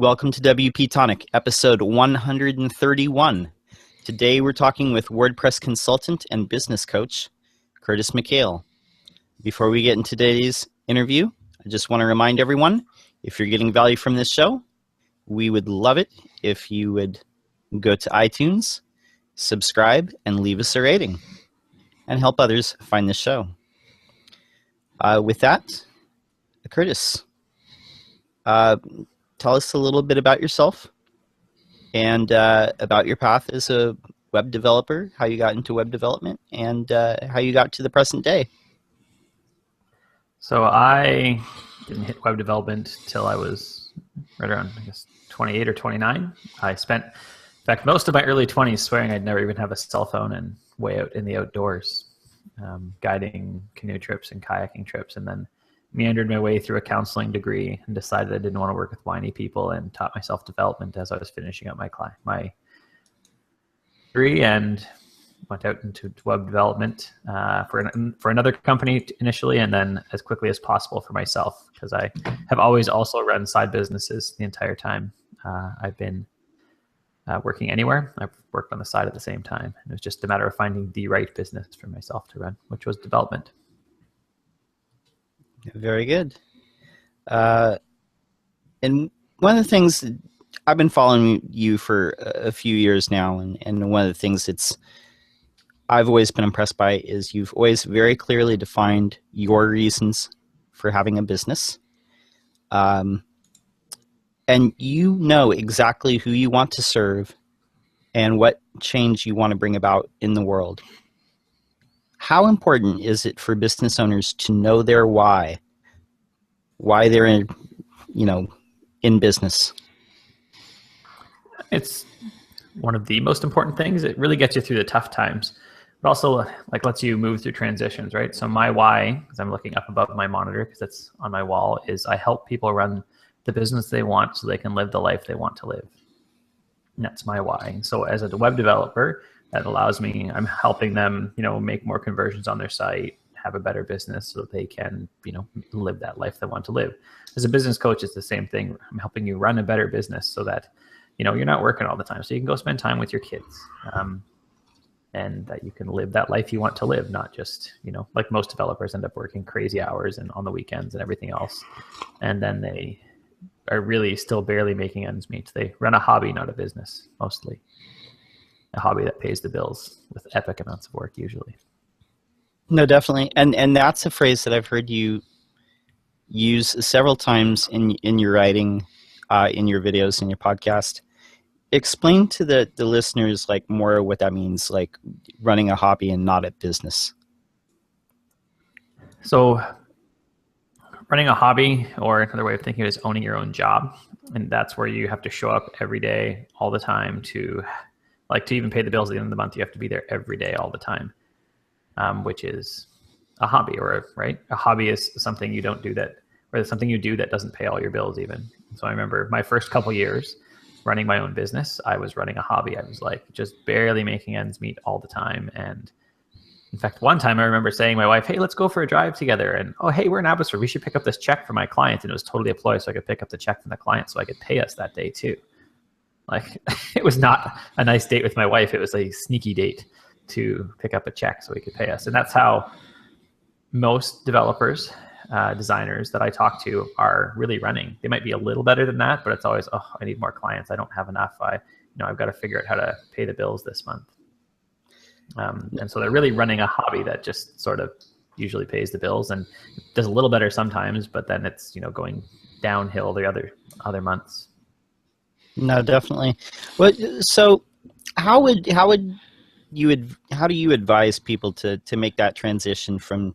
Welcome to WP-Tonic, episode 131. Today we're talking with WordPress consultant and business coach, Curtis McHale. Before we get into today's interview, I just want to remind everyone, if you're getting value from this show, we would love it if you would go to iTunes, subscribe, and leave us a rating, and help others find this show. With that, Curtis, tell us a little bit about yourself and about your path as a web developer, how you got into web development, and how you got to the present day. So I didn't hit web development till I was right around, 28 or 29. I spent, in fact, most of my early 20s swearing I'd never even have a cell phone and way out in the outdoors, guiding canoe trips and kayaking trips, and then meandered my way through a counseling degree and decided I didn't want to work with whiny people and taught myself development as I was finishing up my degree, and went out into web development for another company initially, and then as quickly as possible for myself, because I have always also run side businesses the entire time I've been working anywhere. I've worked on the side at the same time. It was just a matter of finding the right business for myself to run, which was development. Very good. And one of the things, I've been following you for a few years now, and one of the things I've always been impressed by is you've always very clearly defined your reasons for having a business. And you know exactly who you want to serve and what change you want to bring about in the world. How important is it for business owners to know their why they're in business? It's one of the most important things. It really gets you through the tough times, but also lets you move through transitions, right? So my why, because I'm looking up above my monitor because it's on my wall, is I help people run the business they want so they can live the life they want to live. And that's my why. And so as a web developer, that allows me, I'm helping them, make more conversions on their site, have a better business so that they can, live that life they want to live. As a business coach, it's the same thing. I'm helping you run a better business so that, you're not working all the time. So you can go spend time with your kids, and that you can live that life you want to live, not just, like most developers end up working crazy hours and on the weekends and everything else. And then they are really still barely making ends meet. They run a hobby, not a business, mostly. A hobby that pays the bills with epic amounts of work usually. No, definitely. And that's a phrase that I've heard you use several times in your writing, in your videos, in your podcast. Explain to the listeners more what that means, like running a hobby and not a business. So running a hobby, or another way of thinking of it, is owning your own job. And that's where you have to show up every day, all the time to even pay the bills at the end of the month. You have to be there every day, all the time, which is a hobby, a hobby is something you don't do something you do that doesn't pay all your bills even. So I remember my first couple years running my own business, I was running a hobby. I was just barely making ends meet all the time. And in fact, one time I remember saying to my wife, hey, let's go for a drive together. And, oh, hey, we're in Abbotsford. We should pick up this check for my client. And it was totally a ploy so I could pick up the check from the client so I could pay us that day too. It was not a nice date with my wife. It was a sneaky date to pick up a check so he could pay us. And that's how most developers, designers that I talk to are really running. They might be a little better than that, but it's always, oh, I need more clients. I don't have enough. I've got to figure out how to pay the bills this month. And so they're really running a hobby that just sort of usually pays the bills and does a little better sometimes, but then it's, going downhill the other months. No, definitely. Well, so how do you advise people to make that transition from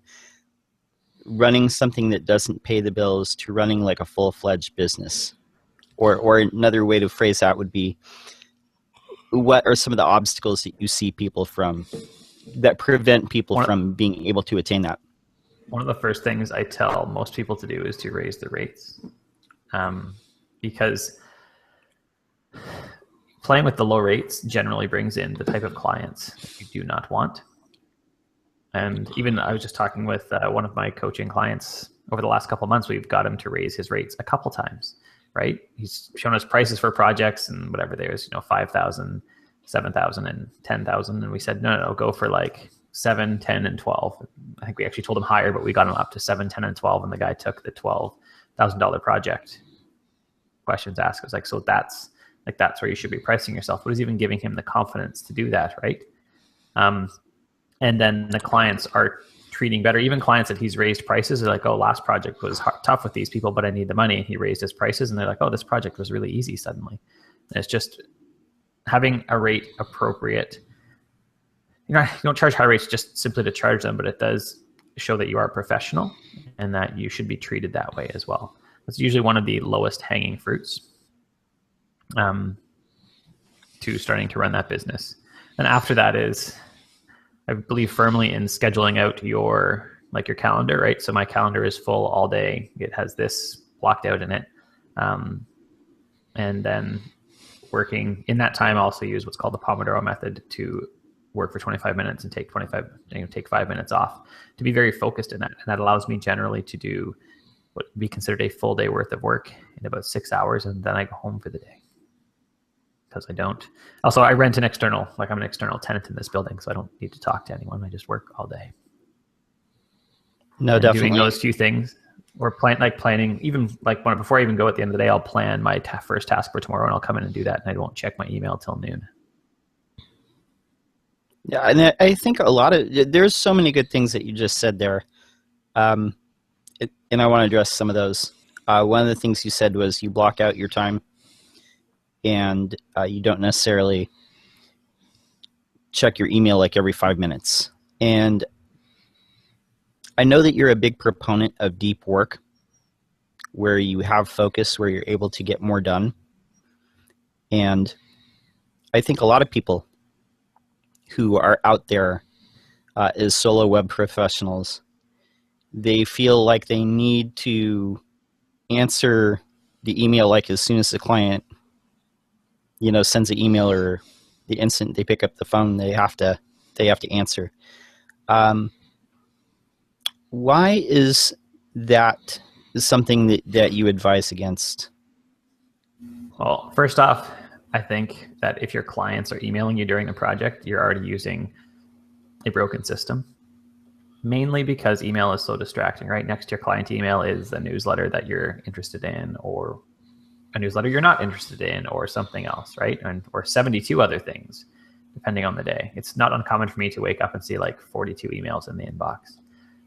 running something that doesn't pay the bills to running like a full-fledged business? Or another way to phrase that would be, what are some of the obstacles that you see that prevent people from being able to attain that? One of the first things I tell most people to do is to raise the rates, because playing with the low rates generally brings in the type of clients that you do not want. And even I was just talking with one of my coaching clients over the last couple of months. We've got him to raise his rates a couple times right? He's shown us prices for projects and whatever there's, 5,000, 7,000, and 10,000. And we said, no, go for like 7, 10, and 12. I think we actually told him higher, but we got him up to 7, 10, and 12. And the guy took the $12,000 project. Questions asked. I was like, so that's where you should be pricing yourself. What is even giving him the confidence to do that, right? And then the clients are treating better. Even clients that he's raised prices are like, oh, last project was tough with these people, but I need the money. And he raised his prices, and they're like, oh, this project was really easy suddenly. And it's just having a rate appropriate. You don't charge high rates just simply to charge them, but it does show that you are a professional and that you should be treated that way as well. It's usually one of the lowest hanging fruits to starting to run that business. And after that is, I believe firmly in scheduling out your calendar, right? So my calendar is full all day. It has this blocked out in it. And then working in that time, I also use what's called the Pomodoro method to work for 25 minutes and take 5 minutes off, to be very focused in that. And that allows me generally to do what would be considered a full day worth of work in about 6 hours. And then I go home for the day. Because I rent I'm an external tenant in this building, so I don't need to talk to anyone. I just work all day. No, definitely. Doing those two things, or planning, even before I even go at the end of the day, I'll plan my first task for tomorrow, and I'll come in and do that, and I won't check my email till noon. Yeah, and I think there's so many good things that you just said there, and I want to address some of those. One of the things you said was you block out your time, and you don't necessarily check your email like every 5 minutes. And I know that you're a big proponent of deep work, where you have focus, where you're able to get more done. And I think a lot of people who are out there as solo web professionals, they feel like they need to answer the email like as soon as the client sends an email, or the instant they pick up the phone, they have to answer. Why is that something that you advise against? Well, first off, I think that if your clients are emailing you during the project, you're already using a broken system. Mainly because email is so distracting, right? Next to your client email is a newsletter that you're interested in, or a newsletter you're not interested in, or something else, right? Or 72 other things, depending on the day. It's not uncommon for me to wake up and see like 42 emails in the inbox.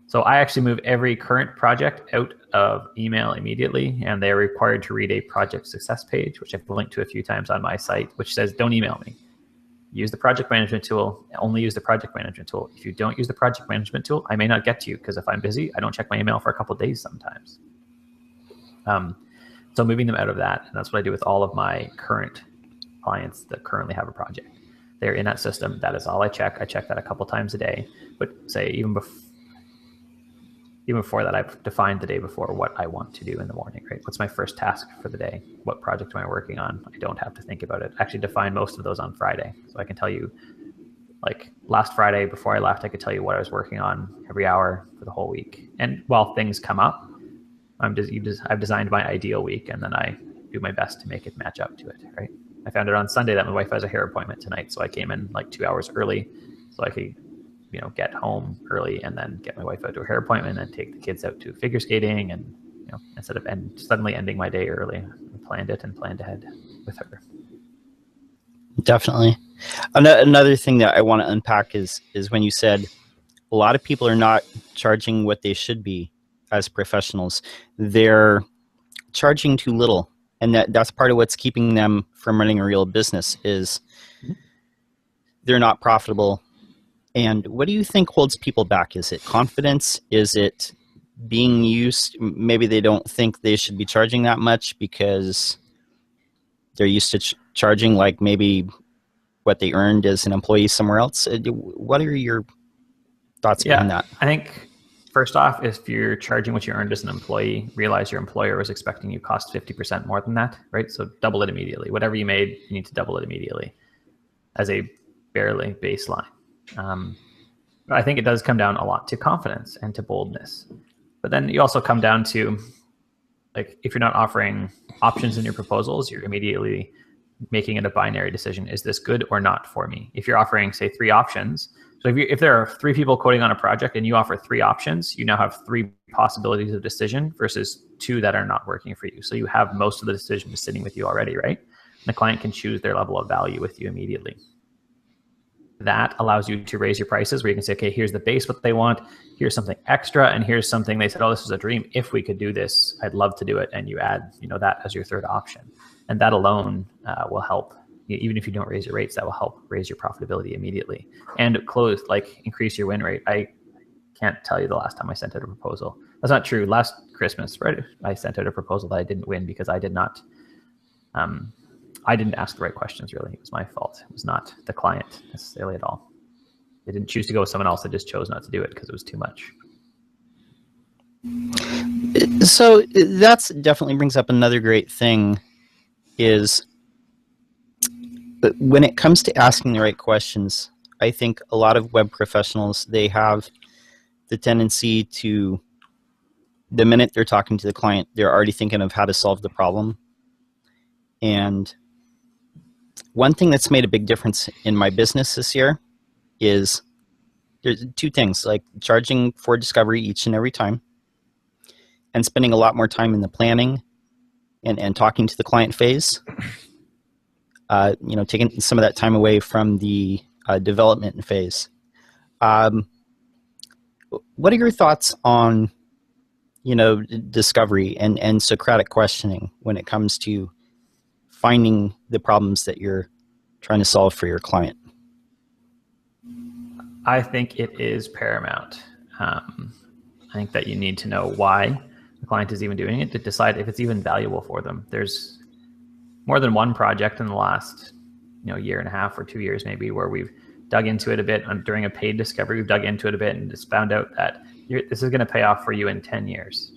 So I actually move every current project out of email immediately, and they're required to read a project success page, which I've linked to a few times on my site, which says, don't email me. Use the project management tool, only use the project management tool. If you don't use the project management tool, I may not get to you, because if I'm busy, I don't check my email for a couple of days sometimes. So moving them out of that, and that's what I do with all of my current clients that currently have a project. They're in that system. That is all I check. I check that a couple times a day. But say even before that, I've defined the day before what I want to do in the morning, right? What's my first task for the day? What project am I working on? I don't have to think about it. I actually define most of those on Friday. So I can tell you, like last Friday before I left, I could tell you what I was working on every hour for the whole week. And while things come up, I've designed my ideal week, and then I do my best to make it match up to it, right? I found out on Sunday that my wife has a hair appointment tonight, so I came in like 2 hours early so I could get home early and then get my wife out to her hair appointment and take the kids out to figure skating, and instead of suddenly ending my day early, I planned ahead with her. Definitely. Another thing that I want to unpack is when you said a lot of people are not charging what they should be as professionals. They're charging too little, and that's part of what's keeping them from running a real business is they're not profitable. And what do you think holds people back? Is it confidence? Is it being used? Maybe they don't think they should be charging that much because they're used to charging like maybe what they earned as an employee somewhere else. What are your thoughts behind that? I think first off, if you're charging what you earned as an employee, realize your employer was expecting you cost 50% more than that, right? So double it immediately. Whatever you made, you need to double it immediately as a barely baseline. I think it does come down a lot to confidence and to boldness. But then you also come down to, like if you're not offering options in your proposals, you're immediately making it a binary decision. Is this good or not for me? If you're offering, say, 3 options, so if there are 3 people quoting on a project and you offer 3 options, you now have 3 possibilities of decision versus 2 that are not working for you. So you have most of the decision just sitting with you already, right? And the client can choose their level of value with you immediately. That allows you to raise your prices where you can say, okay, here's the base, what they want, here's something extra, and here's something they said, oh, this is a dream. If we could do this, I'd love to do it. And you add, that as your 3rd option. And that alone will help. Even if you don't raise your rates, that will help raise your profitability immediately and increase your win rate. I can't tell you the last time I sent out a proposal. That's not true. Last Christmas, right? I sent out a proposal that I didn't win because I didn't ask the right questions, really. It was my fault. It was not the client necessarily at all. They didn't choose to go with someone else. They just chose not to do it because it was too much. So that's definitely brings up another great thing is when it comes to asking the right questions, I think a lot of web professionals, they have the tendency to, the minute they're talking to the client, they're already thinking of how to solve the problem. And one thing that's made a big difference in my business this year is there's 2 things, like charging for discovery each and every time and spending a lot more time in the planning and talking to the client phase. Taking some of that time away from the development phase. What are your thoughts on, discovery and Socratic questioning when it comes to finding the problems that you're trying to solve for your client? I think it is paramount. I think that you need to know why the client is even doing it to decide if it's even valuable for them. There's more than one project in the last, year and a half or 2 years maybe where we've dug into it a bit during a paid discovery. We've dug into it a bit and just found out that this is going to pay off for you in 10 years.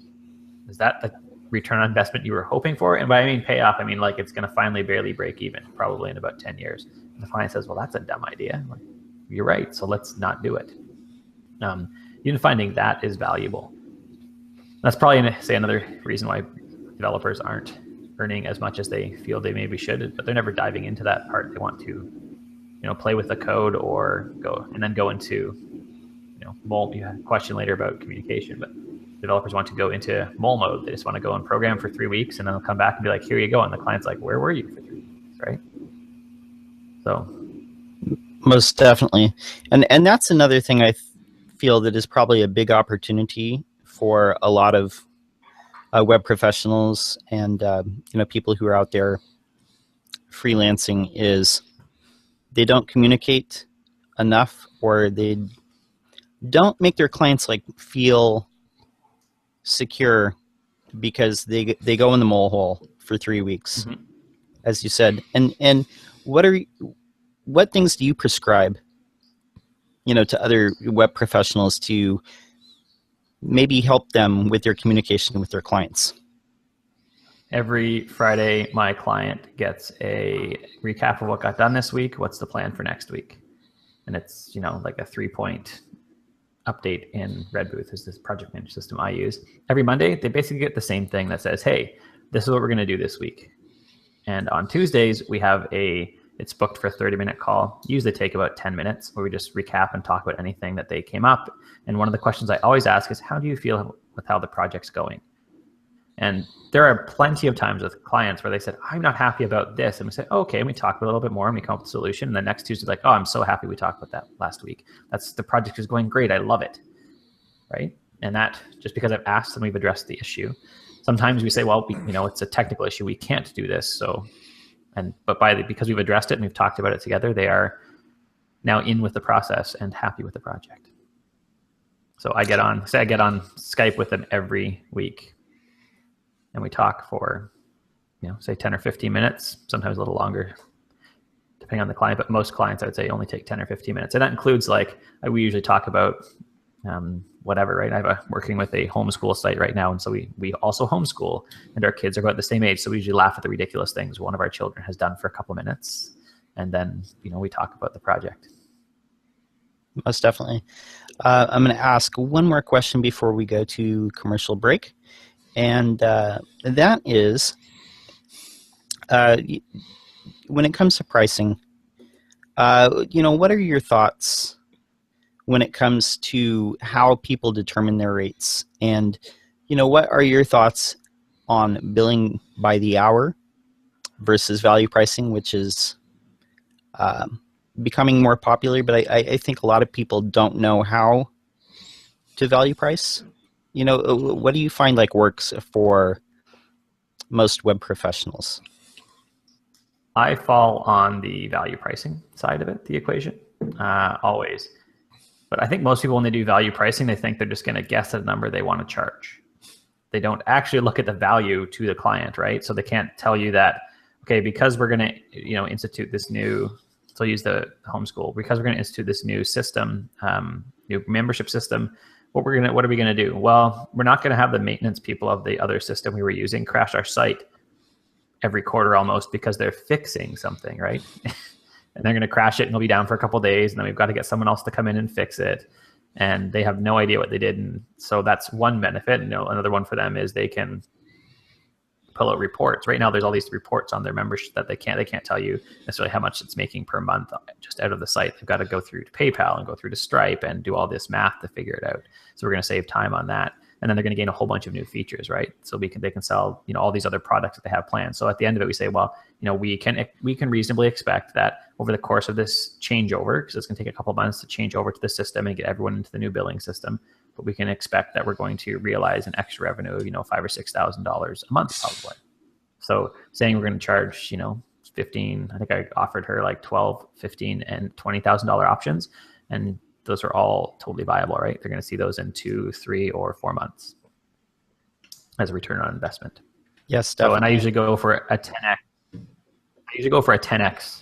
Is that the return on investment you were hoping for? And by I mean payoff, I mean like it's going to finally barely break even, probably in about 10 years. And the client says, well, that's a dumb idea. Like, you're right, so let's not do it. Even finding that is valuable. That's probably, say, another reason why developers aren't earning as much as they feel they maybe should, but they're never diving into that part. They want to, play with the code or go into, mole. You had a question later about communication, but developers want to go into mole mode. They just want to go and program for 3 weeks, and then they'll come back and be like, here you go. And the client's like, where were you for 3 weeks, right? So. Most definitely. And that's another thing I feel that is probably a big opportunity for a lot of web professionals and people who are out there freelancing is they don't communicate enough, or they don't make their clients feel secure because they go in the mole hole for 3 weeks, mm-hmm. as you said. And what things do you prescribe, to other web professionals to maybe help them with their communication with their clients? Every Friday, my client gets a recap of what got done this week. What's the plan for next week? And it's, like a 3-point update in Redbooth, is this project management system I use. Every Monday, they basically get the same thing that says, hey, this is what we're going to do this week. And on Tuesdays, we have it's booked for a 30-minute call. Usually take about 10 minutes where we just recap and talk about anything that they came up. And one of the questions I always ask is, how do you feel with how the project's going? And there are plenty of times with clients where they said, I'm not happy about this. And we say, okay, and we talk a little bit more and we come up with a solution. And the next Tuesday, like, oh, I'm so happy we talked about that last week. The project is going great. I love it. Right? And that, just because I've asked and we've addressed the issue. Sometimes we say, well, it's a technical issue. We can't do this. So, because we've addressed it and we've talked about it together, they are now in with the process and happy with the project. So I get on Skype with them every week. And we talk for, say 10 or 15 minutes, sometimes a little longer, depending on the client. But most clients, I would say, only take 10 or 15 minutes. And that includes, we usually talk about whatever, right? I'm working with a homeschool site right now. And so we also homeschool, and our kids are about the same age. So we usually laugh at the ridiculous things one of our children has done for a couple minutes. And then, we talk about the project. Most definitely. I'm going to ask one more question before we go to commercial break. And that is when it comes to pricing, what are your thoughts when it comes to how people determine their rates? And, what are your thoughts on billing by the hour versus value pricing, which is becoming more popular, but I think a lot of people don't know how to value price. What do you find like works for most web professionals? I fall on the value pricing side of it, the equation, always. But I think most people, when they do value pricing, they think they're just going to guess at a number they want to charge. They don't actually look at the value to the client, right? So they can't tell you that, okay, because we're going to, institute this new, so use the homeschool, because we're going to institute this new system, new membership system, what are we going to do? Well, we're not going to have the maintenance people of the other system we were using crash our site every quarter almost because they're fixing something, right? And they're going to crash it and it'll be down for a couple of days. And then we've got to get someone else to come in and fix it. And they have no idea what they did. And so that's one benefit. And another one for them is they can pull out reports. Right now, there's all these reports on their membership that they can't tell you necessarily how much it's making per month just out of the site. They've got to go through to PayPal and go through to Stripe and do all this math to figure it out. So we're going to save time on that. And then they're going to gain a whole bunch of new features, right? So they can sell, all these other products that they have planned. So at the end of it, we say, well, we can reasonably expect that over the course of this changeover, because it's going to take a couple of months to change over to the system and get everyone into the new billing system, but we can expect that we're going to realize an extra revenue of, $5,000 or $6,000 a month probably. So saying we're going to charge, 15, I think I offered her like 12, 15, and $20,000 options, and those are all totally viable, right? They're going to see those in 2, 3, or 4 months as a return on investment. Yes, definitely. So, and I usually go for a 10x. I usually go for a 10x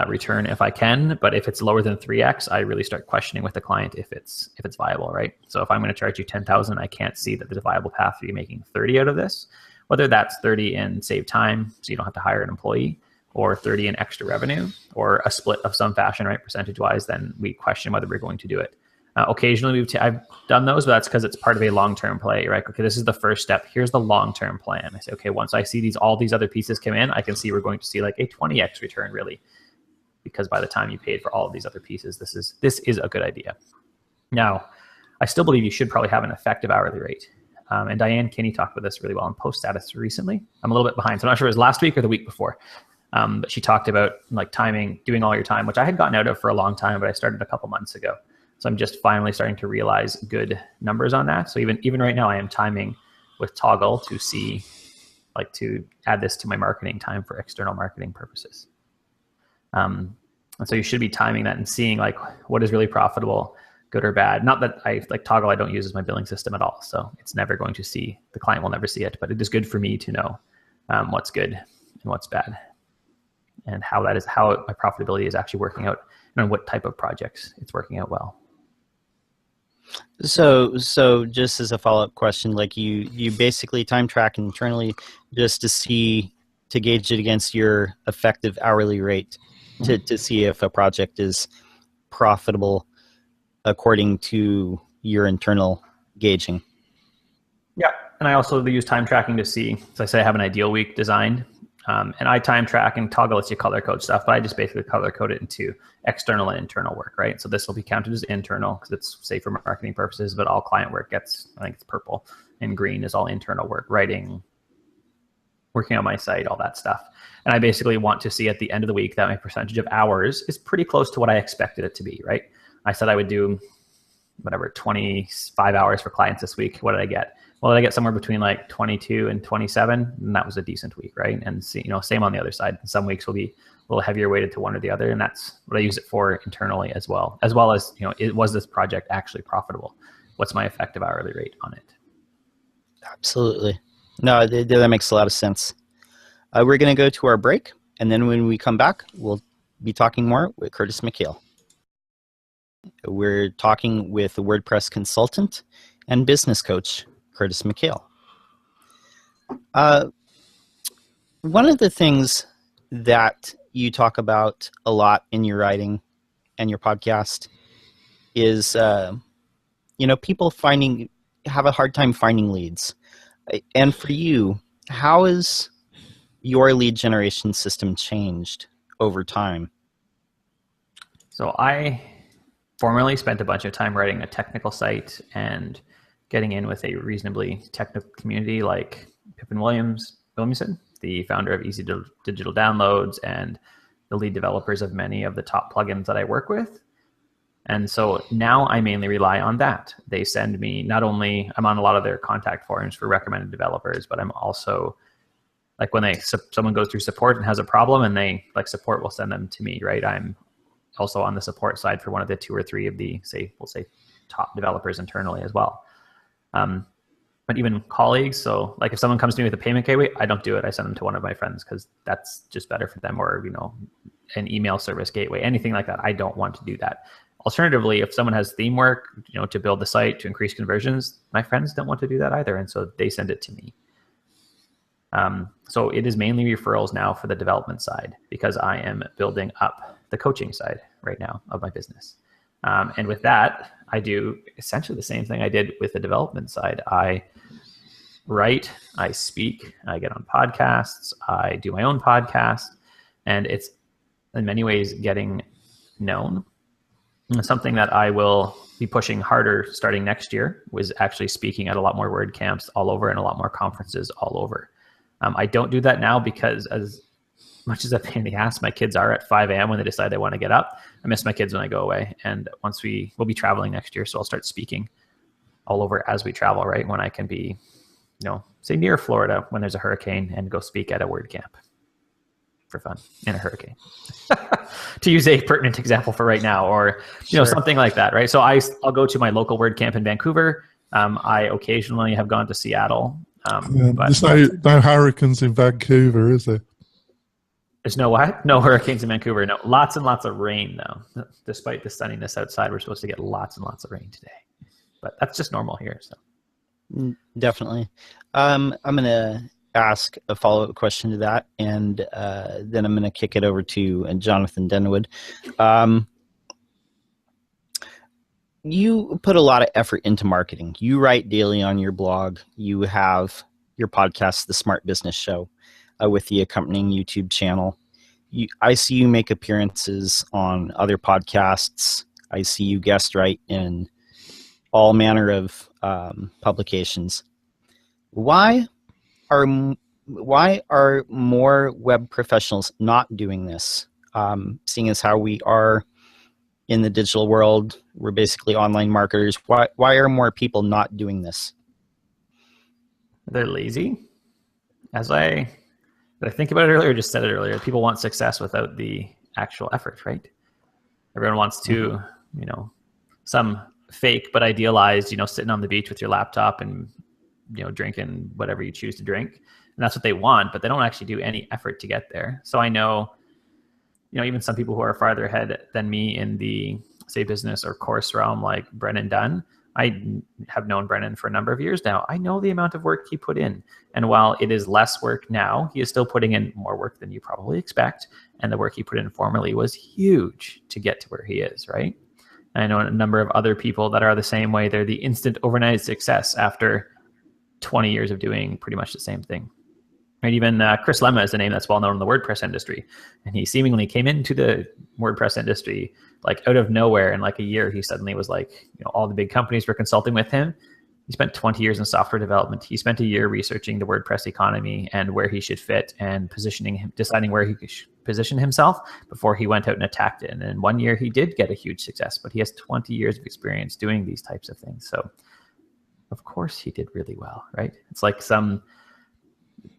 return if I can, but if it's lower than 3x, I really start questioning with the client if it's viable, right? So if I'm going to charge you 10,000, I can't see that there's a viable path for you making 30 out of this, whether that's 30 and save time so you don't have to hire an employee, or 30 in extra revenue, or a split of some fashion, right, percentage-wise, then we question whether we're going to do it. Occasionally, I've done those, but that's because it's part of a long-term play, right? Okay, this is the first step. Here's the long-term plan. I say, okay, once I see all these other pieces come in, I can see we're going to see like a 20x return, really, because by the time you paid for all of these other pieces, this is a good idea. Now, I still believe you should probably have an effective hourly rate. And Diane Kinney talked about this really well on Post Status recently. I'm a little bit behind, so I'm not sure it was last week or the week before. But she talked about like timing, doing all your time, which I had gotten out of for a long time, but I started a couple months ago. So I'm just finally starting to realize good numbers on that. So even right now, I am timing with Toggle to see, like, to add this to my marketing time for external marketing purposes. And so you should be timing that and seeing like what is really profitable, good or bad. Not that I like Toggle, I don't use as my billing system at all. So it's never going to see, the client will never see it, but it is good for me to know what's good and what's bad, and how my profitability is actually working out, and what type of projects it's working out well. So just as a follow-up question, like you basically time track internally just to gauge it against your effective hourly rate to see if a project is profitable according to your internal gauging. Yeah, and I also use time tracking to see, so I say I have an ideal week designed, and I time track, and Toggle lets you color code stuff, but I just basically color code it into external and internal work, right? So this will be counted as internal because it's safe for marketing purposes, but all client work gets, I think it's purple, and green is all internal work, writing, working on my site, all that stuff. And I basically want to see at the end of the week that my percentage of hours is pretty close to what I expected it to be, right? I said I would do 25 hours for clients this week. What did I get? Well, did I get somewhere between like 22 and 27? And that was a decent week, right? And same on the other side. Some weeks will be a little heavier weighted to one or the other. And that's what I use it for internally as well as, was this project actually profitable? What's my effective hourly rate on it? Absolutely. No, that makes a lot of sense. We're going to go to our break, and then when we come back, we'll be talking more with Curtis McHale. We're talking with a WordPress consultant and business coach, Curtis McHale. One of the things that you talk about a lot in your writing and your podcast is, people have a hard time finding leads. And for you, how has your lead generation system changed over time? So I formerly spent a bunch of time writing a technical site and getting in with a reasonably technical community like Pippin Williamson, the founder of Easy Digital Downloads and the lead developers of many of the top plugins that I work with. And so now I mainly rely on that. They send me, not only, I'm on a lot of their contact forums for recommended developers, but I'm also, like when someone goes through support and has a problem and support will send them to me, right? I'm also on the support side for one of the 2 or 3 of the, we'll say top developers internally as well. But even colleagues, so like if someone comes to me with a payment gateway, I don't do it. I send them to one of my friends because that's just better for them, or, an email service gateway, anything like that. I don't want to do that. Alternatively, if someone has theme work, to build the site, to increase conversions, my friends don't want to do that either. And so they send it to me. So it is mainly referrals now for the development side because I am building up the coaching side right now of my business. And with that, I do essentially the same thing I did with the development side. I write, I speak, I get on podcasts, I do my own podcast, and it's in many ways getting known. And something that I will be pushing harder starting next year was actually speaking at a lot more WordCamps all over and a lot more conferences all over. I don't do that now because as much as a pain in the ass my kids are at 5 a.m. when they decide they want to get up, I miss my kids when I go away. And once we'll be traveling next year, so I'll start speaking all over as we travel, right? When I can be, say near Florida when there's a hurricane and go speak at a WordCamp for fun in a hurricane, to use a pertinent example for right now, or, Sure. Something like that, right? So I'll go to my local WordCamp in Vancouver. I occasionally have gone to Seattle. But there's no hurricanes in Vancouver, is there? There's no what? No hurricanes in Vancouver. No, lots and lots of rain though. Despite the sunniness outside, we're supposed to get lots and lots of rain today. But that's just normal here. So Definitely. I'm going to ask a follow-up question to that, and then I'm going to kick it over to Jonathan Denwood. You put a lot of effort into marketing. You write daily on your blog. You have your podcast, The Smart Business Show, with the accompanying YouTube channel. I see you make appearances on other podcasts. I see you guest write in all manner of publications. Why are more web professionals not doing this? Seeing as how we are in the digital world, we're basically online marketers. Why are more people not doing this? They're lazy. Did I think about it earlier? Just said it earlier. People want success without the actual effort, right? Everyone wants to, some fake but idealized, sitting on the beach with your laptop and, drinking whatever you choose to drink. And that's what they want, but they don't actually do any effort to get there. So I know, even some people who are farther ahead than me in the, say, business or course realm, like Brennan Dunn. I have known Brennan for a number of years now. I know the amount of work he put in. And while it is less work now, he is still putting in more work than you probably expect. And the work he put in formerly was huge to get to where he is, right? And I know a number of other people that are the same way. They're the instant overnight success after 20 years of doing pretty much the same thing. Right? Even Chris Lemma is a name that's well known in the WordPress industry. And he seemingly came into the WordPress industry like out of nowhere. In like a year, he suddenly was like, all the big companies were consulting with him. He spent 20 years in software development. He spent a year researching the WordPress economy and where he should fit and deciding where he could position himself before he went out and attacked it. And in 1 year, he did get a huge success, but he has 20 years of experience doing these types of things. So of course he did really well, right? It's like some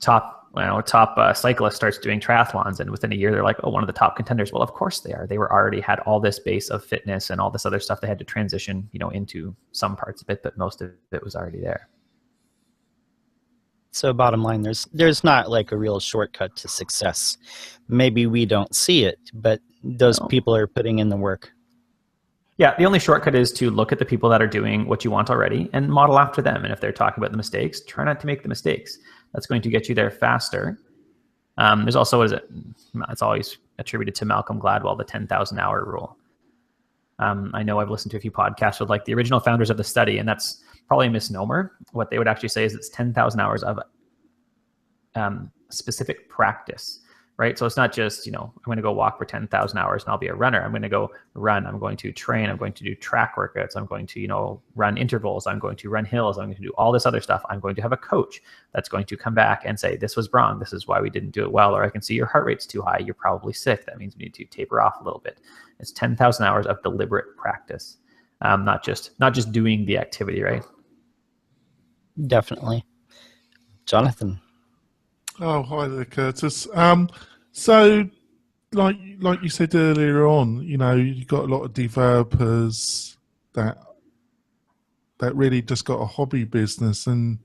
top cyclist starts doing triathlons, and within a year they're like, oh, one of the top contenders. Well, of course they are. They were already had all this base of fitness and all this other stuff they had to transition, into some parts of it, but most of it was already there. So bottom line, there's not like a real shortcut to success. Maybe we don't see it, but those people are putting in the work. Yeah, the only shortcut is to look at the people that are doing what you want already and model after them. And if they're talking about the mistakes, try not to make the mistakes. That's going to get you there faster. There's also, it's always attributed to Malcolm Gladwell, the 10,000 hour rule. I know I've listened to a few podcasts with like the original founders of the study, and that's probably a misnomer. What they would actually say is it's 10,000 hours of specific practice, right? So it's not just, I'm going to go walk for 10,000 hours and I'll be a runner. I'm going to go run. I'm going to train. I'm going to do track workouts. I'm going to, run intervals. I'm going to run hills. I'm going to do all this other stuff. I'm going to have a coach that's going to come back and say, this was wrong. This is why we didn't do it well. Or I can see your heart rate's too high. You're probably sick. That means we need to taper off a little bit. It's 10,000 hours of deliberate practice. Not just doing the activity, right? Definitely. Jonathan. Oh, hi there, Curtis. So, like you said earlier on, you've got a lot of developers that really just got a hobby business and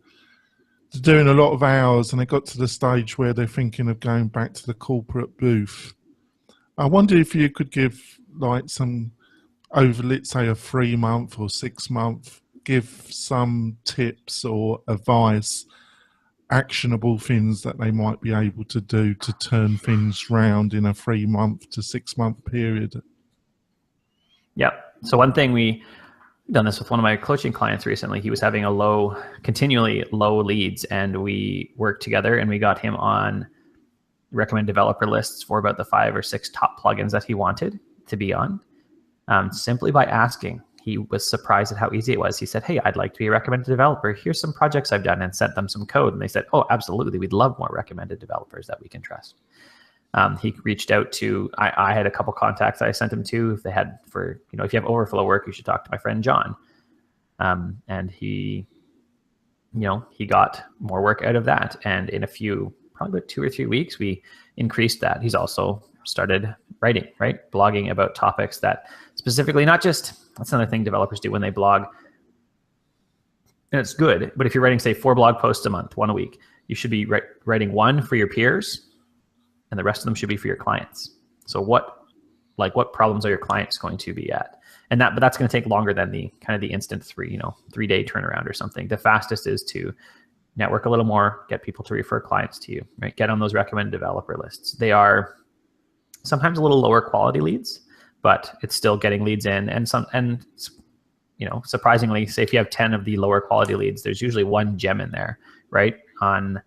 they're doing a lot of hours, and they got to the stage where they're thinking of going back to the corporate booth. I wonder if you could give some over, let's say, a 3-month or 6-month, give some tips or advice, actionable things that they might be able to do to turn things round in a 3-month to 6-month period. Yep. So one thing we've done this with one of my coaching clients recently. He was having continually low leads, and we worked together and we got him on recommend developer lists for about the 5 or 6 top plugins that he wanted to be on. Simply by asking. He was surprised at how easy it was. He said, hey, I'd like to be a recommended developer. Here's some projects I've done, and sent them some code. And they said, oh, absolutely. We'd love more recommended developers that we can trust. He reached out to, I had a couple contacts I sent him to. If they had if you have overflow work, you should talk to my friend John. And he got more work out of that. And in probably about 2 or 3 weeks, we increased that. He's also started writing, right? Blogging about topics that specifically, that's another thing developers do when they blog. And it's good, but if you're writing, say, 4 blog posts a month, 1 a week, you should be writing 1 for your peers, and the rest of them should be for your clients. So what problems are your clients going to be at? But that's going to take longer than the instant 3-day turnaround or something. The fastest is to network a little more, get people to refer clients to you, right? Get on those recommended developer lists. They are sometimes a little lower quality leads, but it's still getting leads in. And surprisingly, say if you have 10 of the lower quality leads, there's usually 1 gem in there, right? I'm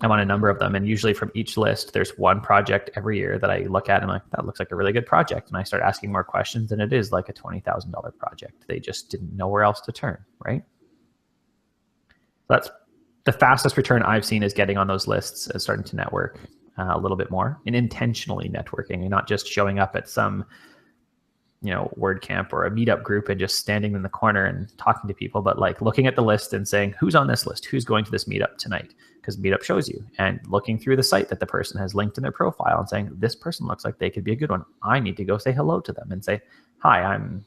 on a number of them, and usually from each list, there's 1 project every year that I look at and I'm like, that looks like a really good project. And I start asking more questions, and it is like a $20,000 project. They just didn't know where else to turn, right? That's the fastest return I've seen, is getting on those lists and starting to network a little bit more, and intentionally networking, and not just showing up at some WordCamp or a meetup group and just standing in the corner and talking to people, but looking at the list and saying, who's on this list? Who's going to this meetup tonight? Because meetup shows you, and looking through the site that the person has linked in their profile and saying, this person looks like they could be a good one. I need to go say hello to them and say, hi, I'm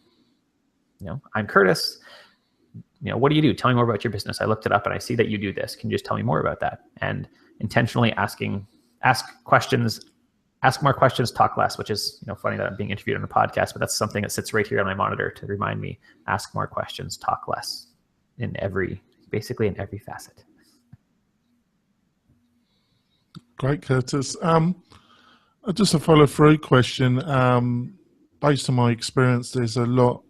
Curtis. What do you do? Tell me more about your business. I looked it up and I see that you do this. Can you just tell me more about that? And intentionally ask questions, ask more questions, talk less, which is, funny that I'm being interviewed on a podcast, but that's something that sits right here on my monitor to remind me, ask more questions, talk less basically in every facet. Great, Curtis. Just a follow-through question. Based on my experience, there's a lot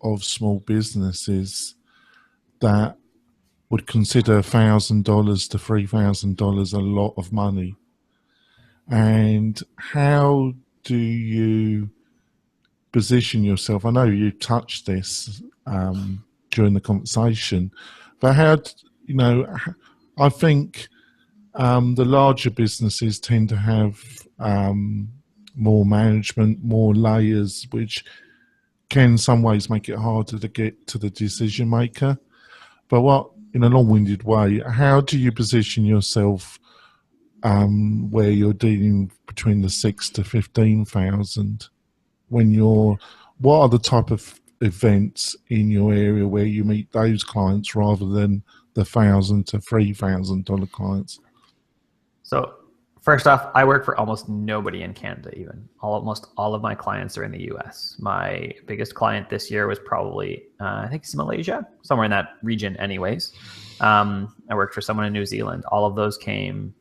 of small businesses that would consider $1,000 to $3,000 a lot of money. And how do you position yourself? I know you touched this during the conversation, but I think the larger businesses tend to have more management, more layers, which can in some ways make it harder to get to the decision maker. But in a long-winded way, how do you position yourself where you're dealing between the 6 to 15,000? What are the type of events in your area where you meet those clients rather than the $1,000 to $3,000 clients? So first off, I work for almost nobody in Canada even. Almost all of my clients are in the US. My biggest client this year was probably, I think it's Malaysia, somewhere in that region anyways. I worked for someone in New Zealand. All of those came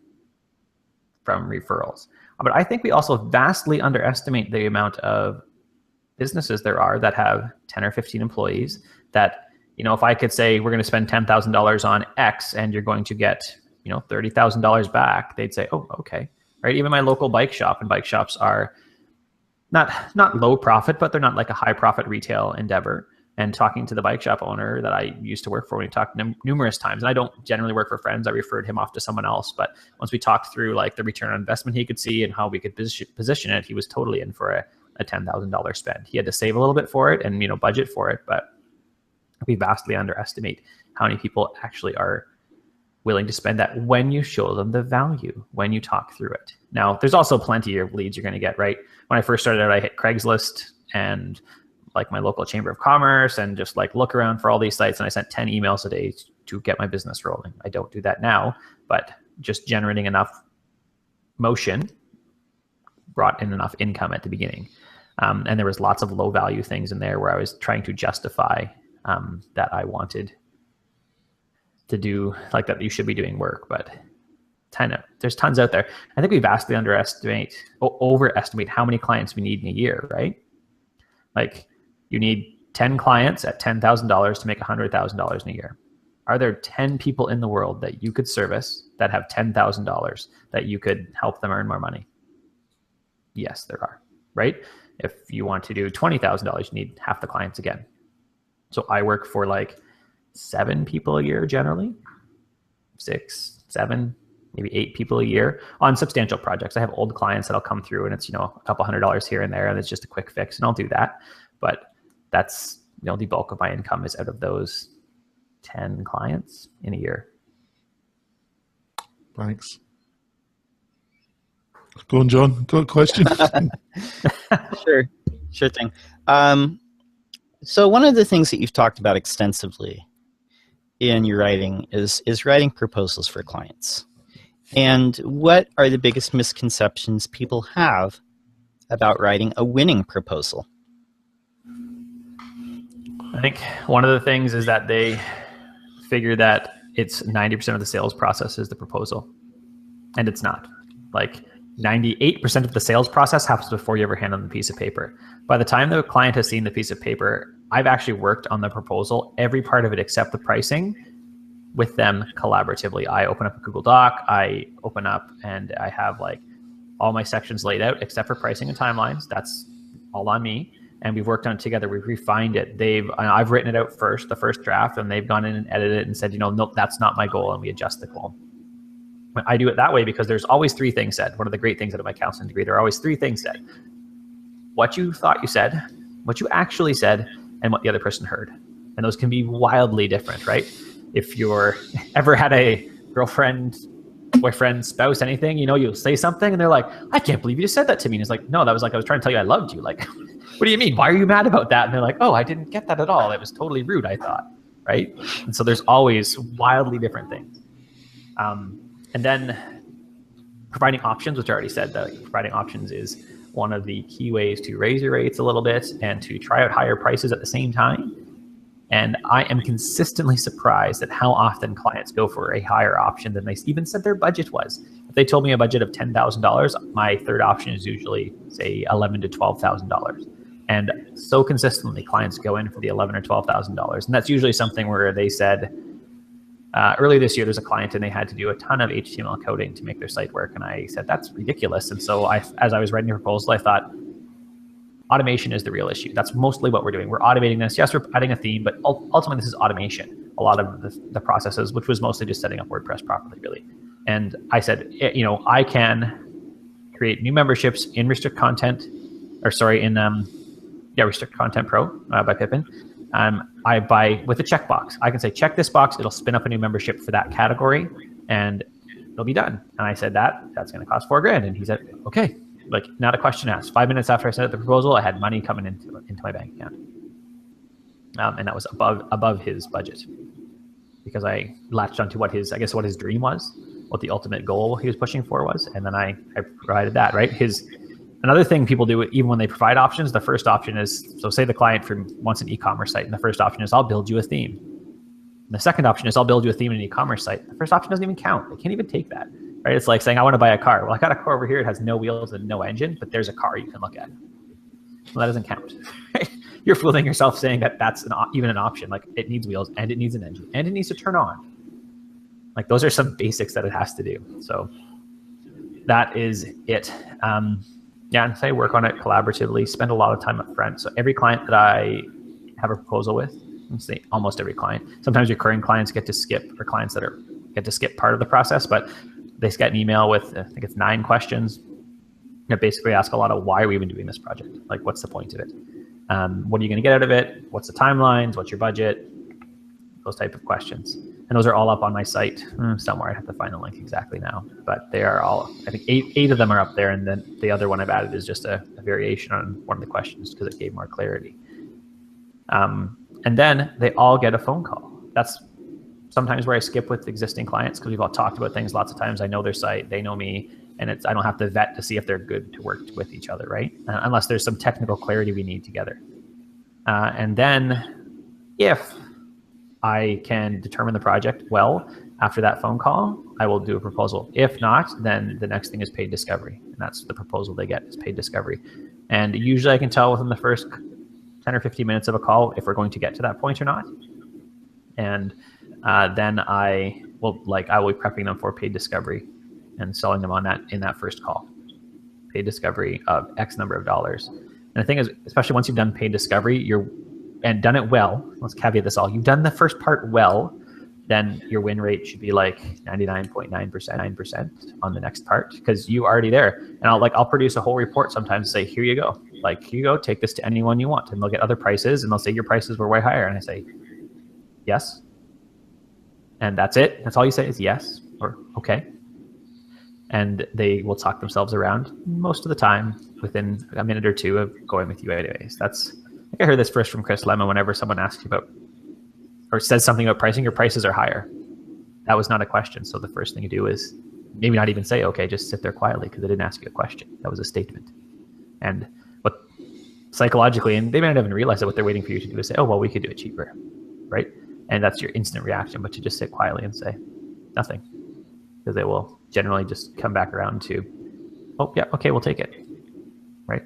from referrals. But I think we also vastly underestimate the amount of businesses there are that have 10 or 15 employees that, if I could say we're going to spend $10,000 on X and you're going to get, $30,000 back, they'd say, oh, okay, right? Even my local bike shop, and bike shops are not low profit, but they're not like a high profit retail endeavor. And talking to the bike shop owner that I used to work for, we talked numerous times, and I don't generally work for friends. I referred him off to someone else. But once we talked through like the return on investment he could see and how we could position it, he was totally in for a $10,000 spend. He had to save a little bit for it and, budget for it. But we vastly underestimate how many people actually are willing to spend that when you show them the value, when you talk through it. Now, there's also plenty of leads you're going to get, right? When I first started out, I hit Craigslist and like my local chamber of commerce and just like look around for all these sites. And I sent 10 emails a day to get my business rolling. I don't do that now, but just generating enough motion brought in enough income at the beginning. And there was lots of low value things in there where I was trying to justify that I wanted to do like that. You should be doing work, but there's tons out there. I think we vastly overestimate how many clients we need in a year, right? Like you need 10 clients at $10,000 to make $100,000 in a year. Are there 10 people in the world that you could service that have $10,000 that you could help them earn more money? Yes, there are, right? If you want to do $20,000, you need half the clients again. So I work for like 7 people a year generally, 6, 7, maybe 8 people a year on substantial projects. I have old clients that'll come through and it's, a couple $100 here and there, and it's just a quick fix, and I'll do that. But that's, the bulk of my income is out of those 10 clients in a year. Thanks. Go on, John. Got a question? Sure thing. So one of the things that you've talked about extensively in your writing is writing proposals for clients. And what are the biggest misconceptions people have about writing a winning proposal? I think one of the things is that they figure that it's 90% of the sales process is the proposal. And it's not. Like 98% of the sales process happens before you ever hand them the piece of paper. By the time the client has seen the piece of paper, I've actually worked on the proposal, every part of it except the pricing, with them collaboratively. I open up a Google Doc, I open up and I have like all my sections laid out except for pricing and timelines. That's all on me. And we've worked on it together. We've refined it. I've written it out first, the first draft, and they've gone in and edited it and said, nope, that's not my goal. And we adjust the goal. I do it that way because there's always 3 things said. One of the great things out of my counseling degree, there are always 3 things said. What you thought you said, what you actually said, and what the other person heard. And those can be wildly different, right? If you're ever had a girlfriend, boyfriend, spouse, anything, you'll say something and they're like, I can't believe you just said that to me. And it's like, no, that was like, I was trying to tell you I loved you. Like, what do you mean? Why are you mad about that? And they're like, oh, I didn't get that at all. It was totally rude, I thought, right? And so there's always wildly different things. And then providing options, which I already said, that providing options is one of the key ways to raise your rates a little bit and to try out higher prices at the same time. And I am consistently surprised at how often clients go for a higher option than they even said their budget was. If they told me a budget of $10,000, my third option is usually, say, $11,000 to $12,000. And so consistently, clients go in for the $11,000 or $12,000. And that's usually something where they said, earlier this year, there's a client and they had to do a ton of HTML coding to make their site work. And I said, that's ridiculous. And so as I was writing the proposal, I thought, automation is the real issue. That's mostly what we're doing. We're automating this. Yes, we're adding a theme, but ultimately this is automation. A lot of the processes, which was mostly just setting up WordPress properly, really. And I said, I can create new memberships in Restrict Content, Restrict Content Pro by Pippin. I buy with a checkbox. I can say, check this box. It'll spin up a new membership for that category and it'll be done. And I said, that's going to cost $4,000. And he said, okay. Like, not a question asked. 5 minutes after I sent out the proposal, I had money coming into my bank account. And that was above his budget because I latched onto what his dream was, what the ultimate goal he was pushing for was. And then I provided that, right? Another thing people do, even when they provide options, the first option is, so say the client wants an e-commerce site, and the first option is, I'll build you a theme. And the second option is, I'll build you a theme in an e-commerce site. The first option doesn't even count. They can't even take that. Right? It's like saying, I want to buy a car. Well, I got a car over here. It has no wheels and no engine, but there's a car you can look at. Well, that doesn't count. you're fooling yourself saying that that's even an option. Like, it needs wheels and it needs an engine and it needs to turn on. Like, those are some basics that it has to do. So that is it. Yeah, and say work on it collaboratively, spend a lot of time up front. So every client that I have a proposal with, let's say almost every client, sometimes recurring clients get to skip, or clients that get to skip part of the process, but they get an email with, I think it's 9 questions that basically ask a lot of, why are we even doing this project? Like, what's the point of it? What are you going to get out of it? What's the timelines? What's your budget? Those type of questions. And those are all up on my site somewhere. I have to find the link exactly now, but they are all, I think eight of them are up there. And then the other one I've added is just a variation on one of the questions because it gave more clarity. And then they all get a phone call. That's sometimes where I skip with existing clients because we've all talked about things lots of times. I know their site, they know me, and I don't have to vet to see if they're good to work with each other, right? Unless there's some technical clarity we need together. And then if I can determine the project well after that phone call, I will do a proposal. If not, then the next thing is paid discovery. And that's the proposal they get, is paid discovery. And usually I can tell within the first 10 or 15 minutes of a call if we're going to get to that point or not. And then I will be prepping them for paid discovery and selling them on that in that first call. Paid discovery of X number of dollars. And the thing is, especially once you've done paid discovery, and done it well, let's caveat this all, you've done the first part well, then your win rate should be like 99.9% on the next part, because you already there. And I'll produce a whole report sometimes and say, here you go. Like, here you go, take this to anyone you want. And they'll get other prices and they'll say your prices were way higher. And I say, yes. And that's it. That's all you say is yes or okay. And they will talk themselves around most of the time within a minute or two of going with you anyways. I think I heard this first from Chris Lemon. Whenever someone asks you about or says something about pricing, your prices are higher. That was not a question. So the first thing you do is maybe not even say, okay, just sit there quietly because they didn't ask you a question. That was a statement. And what psychologically, and they may not even realize that what they're waiting for you to do is say, oh, well, we could do it cheaper, right? And that's your instant reaction, but to just sit quietly and say nothing, because they will generally just come back around to, oh, yeah, okay, we'll take it, right?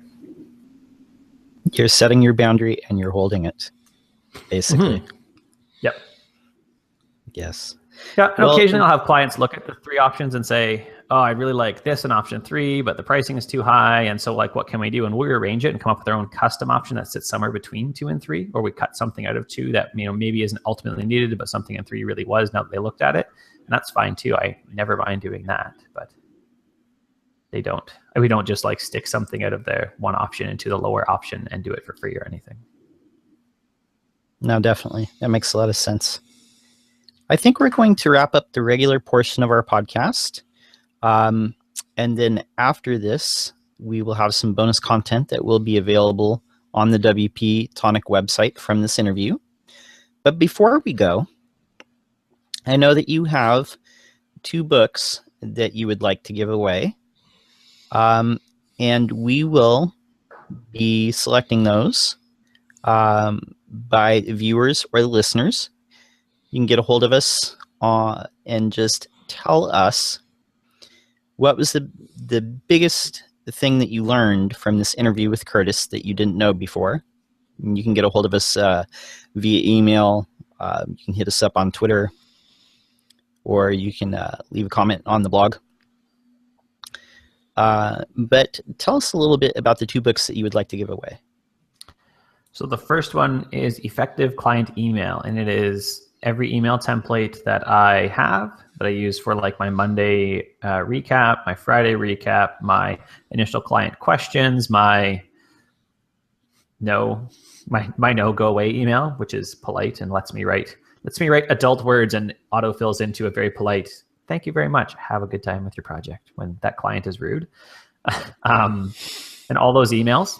You're setting your boundary and you're holding it, basically. Mm-hmm. Yep. Yes. Yeah, and occasionally I'll have clients look at the 3 options and say, oh, I really like this in option 3, but the pricing is too high. And so, like, what can we do? And we arrange it and come up with our own custom option that sits somewhere between 2 and 3, or we cut something out of 2 that, maybe isn't ultimately needed, but something in 3 really was now that they looked at it. And that's fine too. I never mind doing that, but we don't just like stick something out of the one option into the lower option and do it for free or anything. No, definitely. That makes a lot of sense. I think we're going to wrap up the regular portion of our podcast. And then after this, we will have some bonus content that will be available on the WP-Tonic website from this interview. But before we go, I know that you have 2 books that you would like to give away. And we will be selecting those by viewers or the listeners. You can get a hold of us and just tell us what was the biggest thing that you learned from this interview with Curtis that you didn't know before. And you can get a hold of us via email. You can hit us up on Twitter, or you can leave a comment on the blog. But tell us a little bit about the 2 books that you would like to give away. So the first one is Effective Client Email, and it is every email template that I have that I use for like my Monday recap, my Friday recap, my initial client questions, my no go away email, which is polite and lets me write adult words and autofills into a very polite, thank you very much, have a good time with your project, when that client is rude. And all those emails,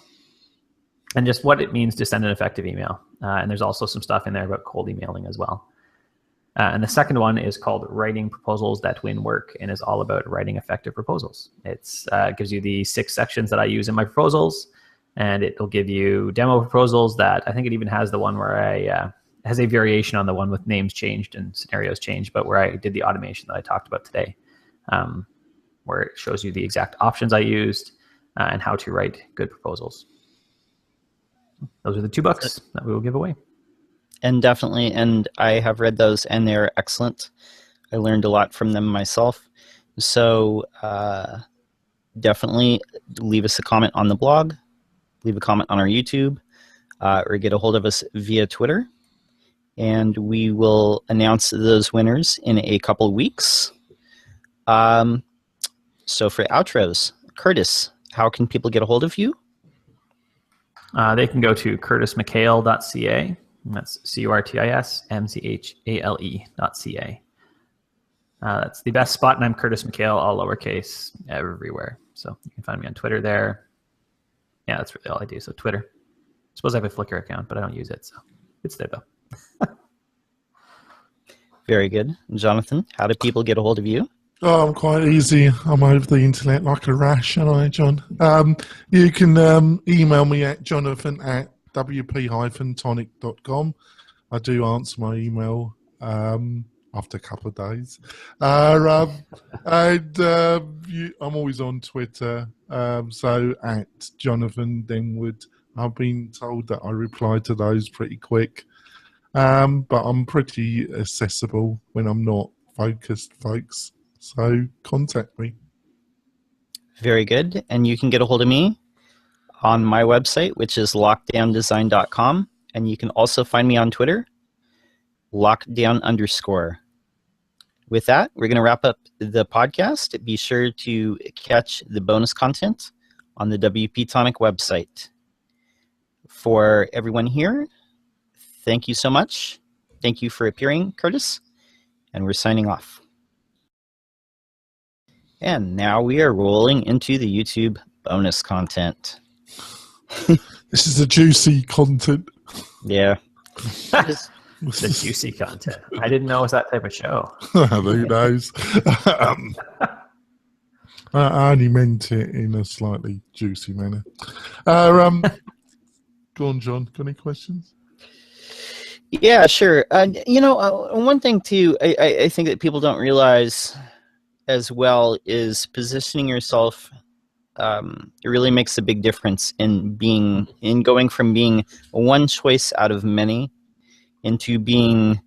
and just what it means to send an effective email. And there's also some stuff in there about cold emailing as well. And the second one is called Writing Proposals That Win Work, and is all about writing effective proposals. It gives you the 6 sections that I use in my proposals, and it will give you demo proposals that I think it even has the one where has a variation on the one with names changed and scenarios changed, but where I did the automation that I talked about today, where it shows you the exact options I used and how to write good proposals. those are the 2 books that we will give away. And definitely, and I have read those, and they're excellent. I learned a lot from them myself. So definitely leave us a comment on the blog, leave a comment on our YouTube, or get a hold of us via Twitter. And we will announce those winners in a couple of weeks. So for outros, Curtis, how can people get a hold of you? They can go to curtismchale.ca. That's curtismchale.ca. That's the best spot, and I'm Curtis McHale, all lowercase, everywhere. So you can find me on Twitter there. Yeah, that's really all I do. So Twitter. I suppose I have a Flickr account, but I don't use it, so it's there though. Very good. Jonathan, how do people get a hold of you? Oh, I'm quite easy. I'm over the internet like a rash, aren't I, John? You can email me at jonathan@wp-tonic.com. I do answer my email after a couple of days. I'm always on Twitter, so at Jonathan Denwood. I've been told that I reply to those pretty quick, but I'm pretty accessible when I'm not focused, folks. So contact me. Very good. And you can get a hold of me on my website, which is lockdowndesign.com. And you can also find me on Twitter, lockdown_. With that, we're going to wrap up the podcast. Be sure to catch the bonus content on the WP-Tonic website. For everyone here, thank you so much. Thank you for appearing, Curtis. And we're signing off. And now we are rolling into the YouTube bonus content. This is the juicy content. Yeah. The juicy content. I didn't know it was that type of show. Who knows? I only meant it in a slightly juicy manner. Go on, John. Got any questions? Yeah, sure. One thing too, I think that people don't realize as well is positioning yourself. It really makes a big difference in going from being one choice out of many into being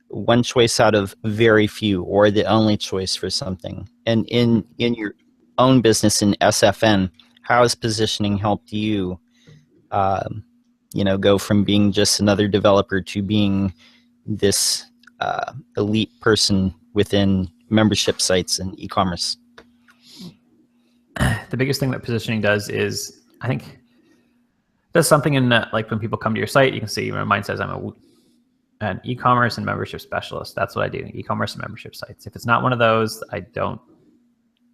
one choice out of very few, or the only choice for something. And in your own business in SFN, how has positioning helped you, go from being just another developer to being this elite person within membership sites and e-commerce? The biggest thing that positioning does is, I think, does something in like when people come to your site, you can see mine says I'm an e-commerce and membership specialist. That's what I do, e-commerce and membership sites. If it's not one of those, I don't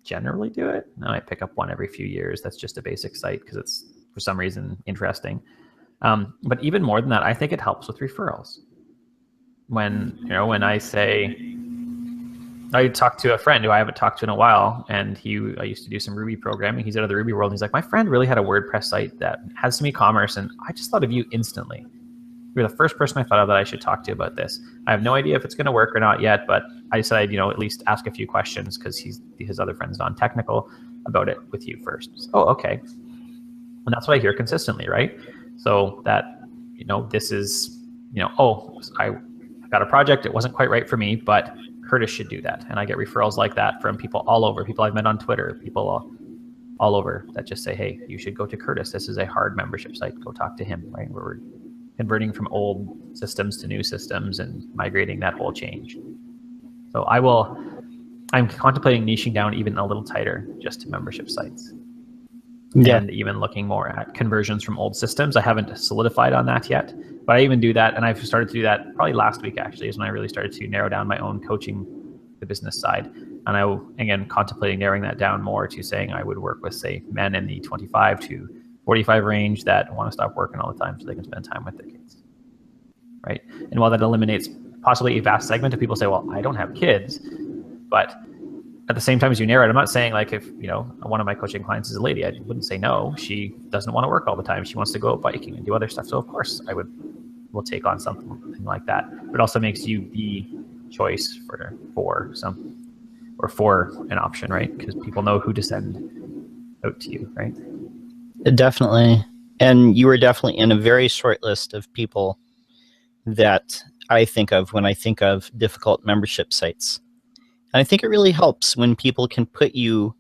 generally do it. I might pick up one every few years. That's just a basic site because it's for some reason interesting. But even more than that, I think it helps with referrals. When I say, I talked to a friend who I haven't talked to in a while, and I used to do some Ruby programming. He's out of the Ruby world. And he's like, my friend really had a WordPress site that has some e-commerce, and I just thought of you instantly. You're the first person I thought of that I should talk to about this. I have no idea if it's going to work or not yet, but I decided, at least ask a few questions because his other friend's non-technical about it with you first. So, oh, okay. And that's what I hear consistently, right? So that, this is, I got a project. It wasn't quite right for me, but Curtis should do that. And I get referrals like that from people all over, people I've met on Twitter, people all over that just say, hey, you should go to Curtis. This is a hard membership site. Go talk to him, right? We're converting from old systems to new systems and migrating that whole change. So I'm contemplating niching down even a little tighter just to membership sites. Yeah. And even looking more at conversions from old systems. I haven't solidified on that yet, but I even do that. And I've started to do that probably last week, actually, is when I really started to narrow down my own coaching, the business side. And again, contemplating narrowing that down more to saying I would work with, say, men in the 25 to 45 range that want to stop working all the time so they can spend time with their kids, right? And while that eliminates possibly a vast segment of people say, well, I don't have kids, but at the same time as you narrow it, I'm not saying like if, one of my coaching clients is a lady, I wouldn't say no. She doesn't want to work all the time. She wants to go out biking and do other stuff. So of course we'll take on something like that. But it also makes you the choice for an option, right? Because people know who to send out to you, right? Definitely. And you were definitely in a very short list of people that I think of when I think of difficult membership sites. And I think it really helps when people can put you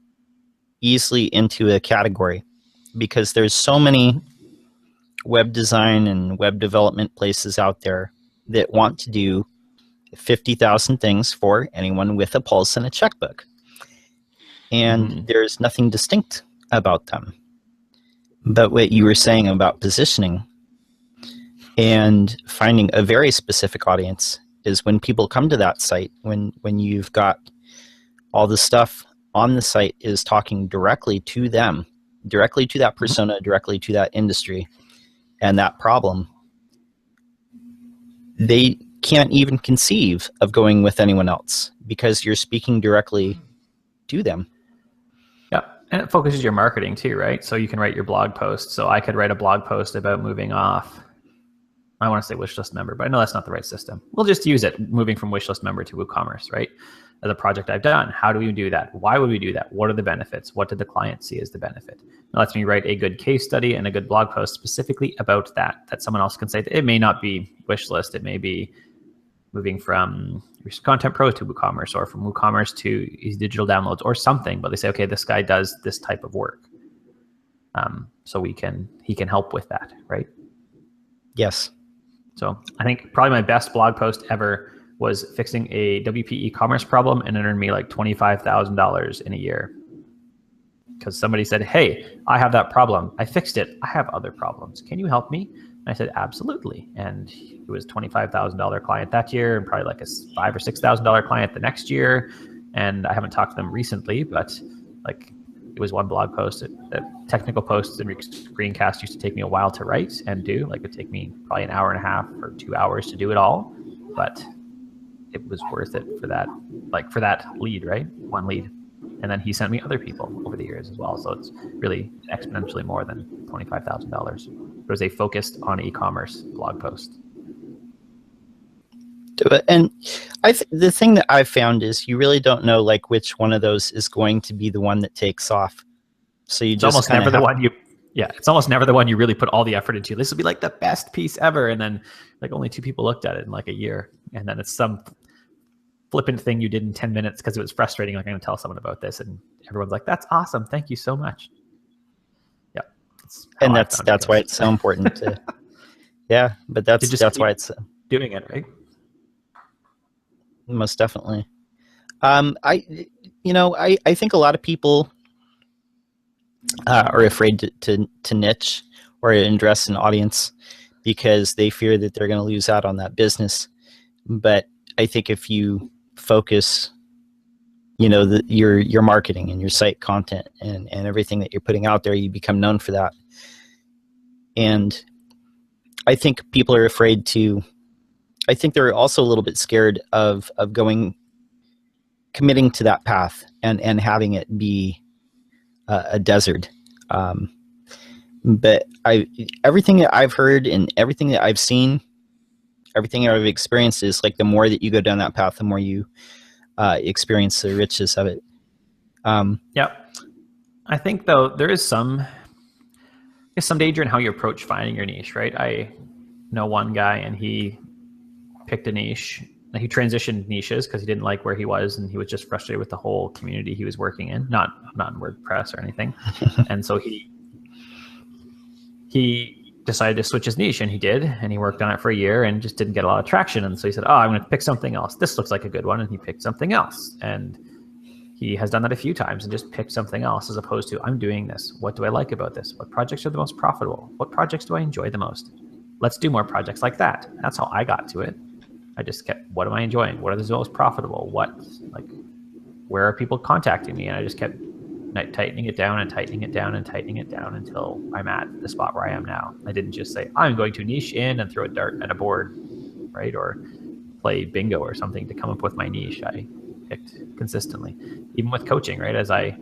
easily into a category, because there's so many web design and web development places out there that want to do 50,000 things for anyone with a pulse and a checkbook. And there's nothing distinct about them. But what you were saying about positioning and finding a very specific audience is when people come to that site, when you've got all the stuff on the site is talking directly to them, directly to that persona, directly to that industry and that problem, they can't even conceive of going with anyone else because you're speaking directly to them. Yeah, and it focuses your marketing too, right? So you can write your blog post. So I could write a blog post about moving off, I want to say wishlist member, but I know that's not the right system. We'll just use it, moving from wishlist member to WooCommerce, right? As a project I've done. How do we do that? Why would we do that? What are the benefits? What did the client see as the benefit? It lets me write a good case study and a good blog post specifically about that someone else can say. It may not be wishlist. It may be moving from Content Pro to WooCommerce, or from WooCommerce to Easy Digital Downloads or something. But they say, okay, this guy does this type of work. So he can help with that, right? Yes. So I think probably my best blog post ever was fixing a WP e-commerce problem, and it earned me like $25,000 in a year. Because somebody said, hey, I have that problem. I fixed it. I have other problems. Can you help me? And I said, absolutely. And it was $25,000 client that year, and probably like a $5,000 or $6,000 client the next year. And I haven't talked to them recently, but like it was one blog post. Technical posts and screencasts used to take me a while to write and do. Like it would take me probably an hour and a half or 2 hours to do it all. But it was worth it for that, like for that lead, right? One lead. And then he sent me other people over the years as well. So it's really exponentially more than $25,000. It was a focused on e-commerce blog post. And the thing that I've found is you really don't know like which one of those is going to be the one that takes off. So you just almost never the one you, it's almost never the one you really put all the effort into. This will be like the best piece ever. And then like only 2 people looked at it in like a year. And then it's some flippant thing you did in 10 minutes because it was frustrating. Like I'm going to tell someone about this, and everyone's like, that's awesome. Thank you so much. Yeah. And that's why it's so important to, yeah, but that's why it's doing it, right? Most definitely. I think a lot of people are afraid to niche or address an audience because they fear that they're going to lose out on that business. But I think if you focus, your marketing and your site content and everything that you're putting out there, you become known for that. And I think people are afraid to. I think they're also a little bit scared of committing to that path and having it be a desert. But everything that I've heard and everything that I've seen, everything I've experienced is like the more that you go down that path, the more you experience the richness of it. Yeah. I think though there is some danger in how you approach finding your niche, right? I know one guy and he picked a niche. He transitioned niches because he didn't like where he was, and he was just frustrated with the whole community he was working in, not in WordPress or anything. And so he decided to switch his niche, and he did, and he worked on it for a year and just didn't get a lot of traction. And so he said, I'm going to pick something else. This looks like a good one. And he picked something else. And he has done that a few times and just picked something else, as opposed to, I'm doing this. What do I like about this? What projects are the most profitable? What projects do I enjoy the most? Let's do more projects like that. That's how I got to it. I just kept, what am I enjoying? What are the most profitable? Where are people contacting me? And I just kept tightening it down and tightening it down and tightening it down until I'm at the spot where I am now. I didn't just say, I'm going to niche in and throw a dart at a board, right? Or play bingo or something to come up with my niche. I picked consistently. Even with coaching, right? As I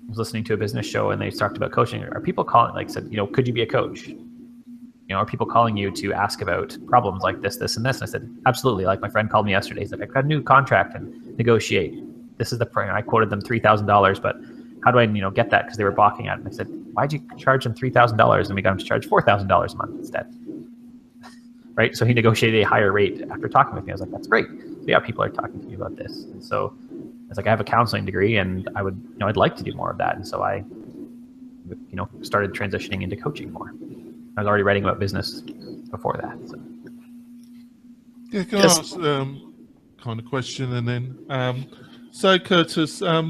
was listening to a business show and they talked about coaching, are people calling, said, could you be a coach? Are people calling you to ask about problems like this, this, and this? And I said, absolutely. Like my friend called me yesterday. He's like, I got a new contract and negotiate. This is the price. I quoted them $3,000, but how do I, get that? Because they were balking at it. And I said, why'd you charge them $3,000 and we got them to charge $4,000 a month instead? Right? So he negotiated a higher rate after talking with me. I was like, that's great. So yeah, people are talking to me about this. And so I was like, I have a counseling degree and I would, I'd like to do more of that. And so I, started transitioning into coaching more. I was already writing about business before that. So. Yeah, can I ask kind of question and then, so Curtis, I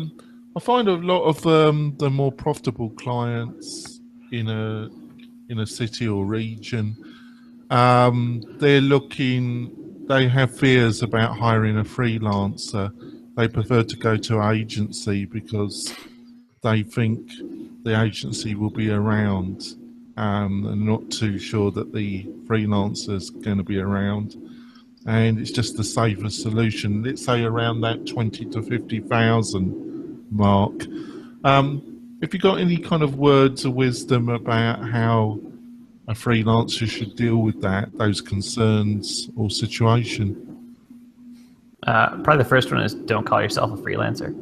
find a lot of the more profitable clients in a city or region, they have fears about hiring a freelancer. They prefer to go to an agency because they think the agency will be around, and not too sure that the freelancer's going to be around. And it's just the safest solution. Let's say around that 20 to 50,000 mark. If you got any kind of words of wisdom about how a freelancer should deal with those concerns or situation? Probably the first one is don't call yourself a freelancer.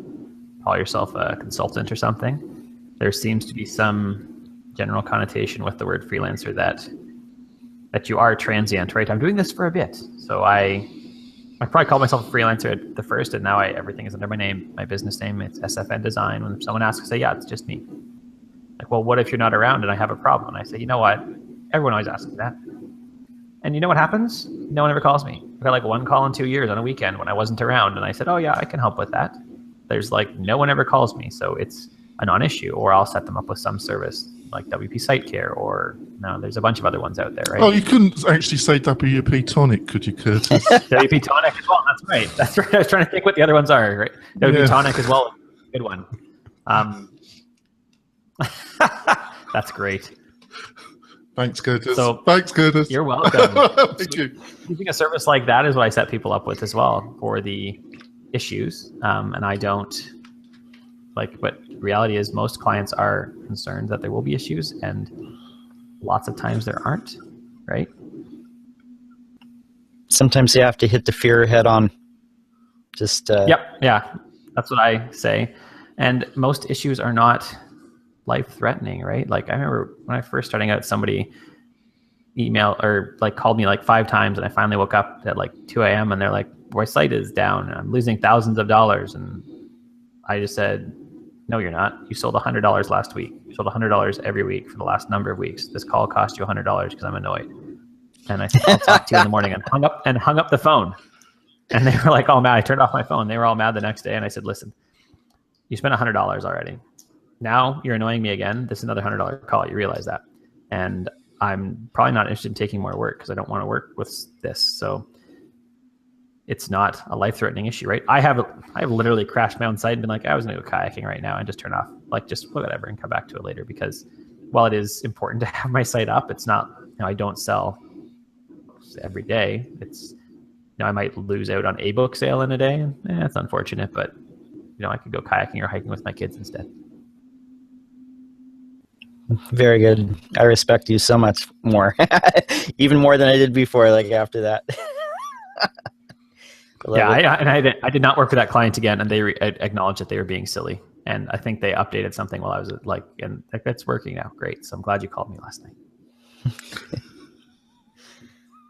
Call yourself a consultant or something. There seems to be some general connotation with the word freelancer that you are transient, right? I'm doing this for a bit. So I probably called myself a freelancer at the first, and now everything is under my name, my business name. It's SFN Design. When someone asks, I say, yeah, it's just me. Like, well, what if you're not around and I have a problem? And I say, you know what? Everyone always asks me that. And you know what happens? No one ever calls me. I got like one call in 2 years on a weekend when I wasn't around. And I said, oh yeah, I can help with that. There's like, no one ever calls me. So it's a non-issue, or I'll set them up with some service like WP Site Care, or there's a bunch of other ones out there, right? Oh, you couldn't actually say WP-Tonic, could you, Curtis? WP-Tonic as well. That's right. That's right. I was trying to think what the other ones are, right? WP-Tonic as well. Good one. That's great. Thanks, Curtis. Thanks, Curtis. You're welcome. Thank you. Using a service like that is what I set people up with as well for the issues. And I don't but reality is most clients are concerned that there will be issues, and lots of times there aren't, right? Sometimes you have to hit the fear head on. Just Yep. Yeah. That's what I say. And most issues are not life-threatening, right? Like I remember when I first starting out, somebody emailed or called me 5 times, and I finally woke up at 2 a.m. and they're like, my site is down and I'm losing thousands of dollars. And I just said, no, you're not. You sold $100 last week. You sold $100 every week for the last number of weeks. This call cost you $100 because I'm annoyed. And I said, I'll talk to you in the morning, and hung up the phone. And they were all mad. I turned off my phone. They were all mad the next day. And I said, listen, you spent $100 already. Now you're annoying me again. This is another $100 call. You realize that. And I'm probably not interested in taking more work because I don't want to work with this. So it's not a life-threatening issue, right? I have literally crashed my own site and been like, I was going to go kayaking right now and just turn off, just whatever, and come back to it later. Because while it is important to have my site up, it's not, I don't sell every day. It's, I might lose out on a book sale in a day. And it's unfortunate, but I could go kayaking or hiking with my kids instead. Very good. I respect you so much more, even more than I did before. After that. Yeah, I did not work with that client again, and they acknowledged that they were being silly, and I think they updated something while I was and it's working now. Great. So I'm glad you called me last night.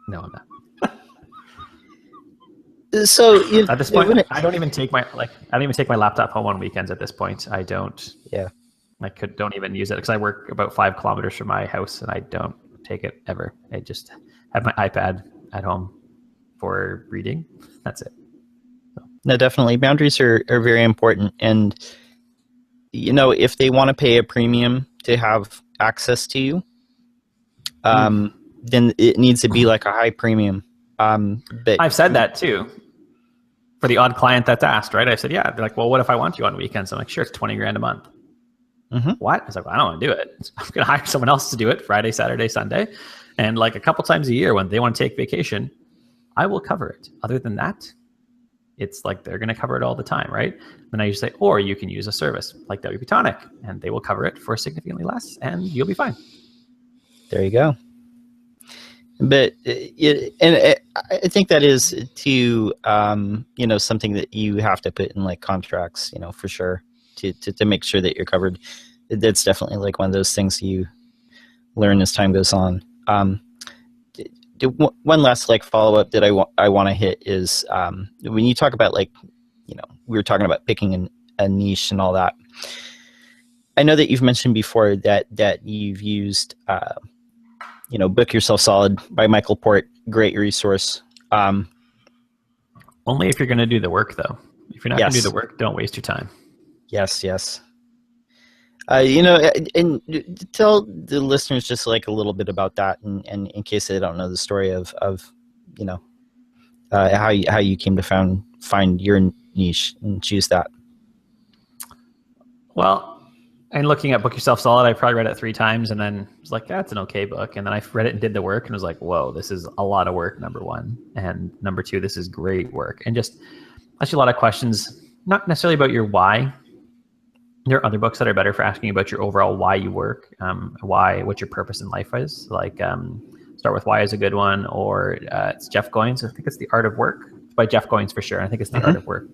No, I'm not. So at this point, I don't even take my laptop home on weekends. At this point, I don't. Yeah. Don't even use it because I work about 5 kilometers from my house, and I don't take it ever. I just have my iPad at home for reading. That's it. So. No, definitely. Boundaries are very important. And, if they want to pay a premium to have access to you, then it needs to be a high premium. But I've said that too. For the odd client that's asked, right? I said, yeah. They're like, well, what if I want you on weekends? I'm like, sure, it's $20,000 a month. Mm-hmm. What? I was like, well, I don't want to do it. I'm going to hire someone else to do it Friday, Saturday, Sunday. And a couple times a year when they want to take vacation, I will cover it. Other than that, it's they're going to cover it all the time, right? Then I usually say, or you can use a service like WP-Tonic, and they will cover it for significantly less, and you'll be fine. There you go. But I think that is to something that you have to put in contracts, for sure. to make sure that you're covered. That's definitely like one of those things you learn as time goes on. One last like follow up that I want to hit is when you talk about like, we were talking about picking a niche and all that. I know that you've mentioned before that you've used Book Yourself Solid by Michael Port, great resource. Only if you're going to do the work, though. If you're not going to do the work, don't waste your time. Yes. And tell the listeners just like a little bit about that, and in case they don't know the story of how you came to find your niche and choose that. Well, and looking at Book Yourself Solid, I probably read it 3 times, and then was like, that's an okay book. And then I read it and did the work, and was like, whoa, this is a lot of work. Number 1, and number 2, this is great work, and just actually a lot of questions, not necessarily about your why. There are other books that are better for asking about your overall why you work, what your purpose in life is. Like Start With Why is a good one, or it's Jeff Goins. I think it's The Art of Work. It's by Jeff Goins for sure. I think it's The Art of Work.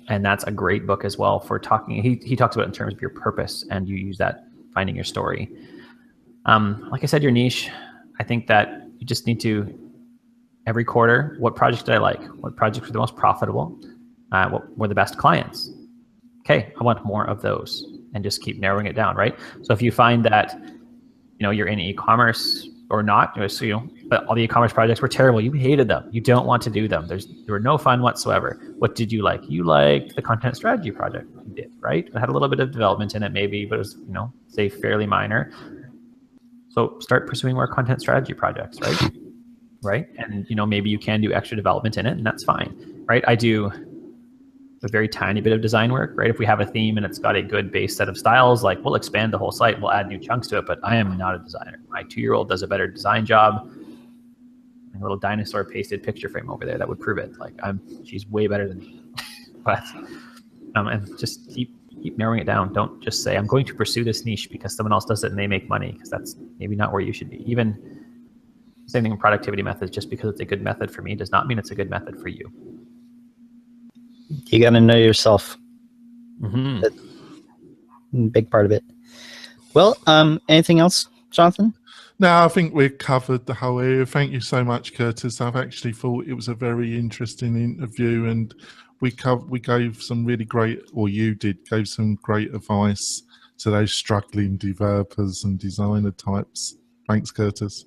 And that's a great book as well for talking. He talks about it in terms of your purpose, and you use that finding your story. Like I said, your niche. I think that you just need to every quarter. What projects did I like? What projects were the most profitable? What were the best clients? Okay, I want more of those, and just keep narrowing it down, right? So if you find that you're in e-commerce or not, but all the e-commerce projects were terrible, you hated them, you don't want to do them. They were no fun whatsoever. What did you like? You liked the content strategy project. You did, right? It had a little bit of development in it, maybe, but it was say fairly minor. So start pursuing more content strategy projects, right? Right, and maybe you can do extra development in it, and that's fine, right? I do a very tiny bit of design work, right? If we have a theme and it's got a good base set of styles, like we'll expand the whole site, we'll add new chunks to it, but I am not a designer. My 2-year-old does a better design job. A little dinosaur pasted picture frame over there that would prove it. Like she's way better than me. But and just keep narrowing it down. Don't just say I'm going to pursue this niche because someone else does it and they make money, because that's maybe not where you should be. Even same thing in productivity methods. Just because it's a good method for me does not mean it's a good method for you. You got to know yourself. That's a big part of it. Well, anything else, Jonathan? No, I think we've covered the whole area. Thank you so much, Curtis. I've actually thought it was a very interesting interview, and we gave some really great, or you gave some great advice to those struggling developers and designer types. Thanks, Curtis.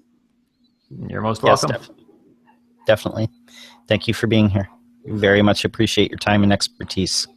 You're most welcome. Yes, definitely. Thank you for being here. Very much appreciate your time and expertise.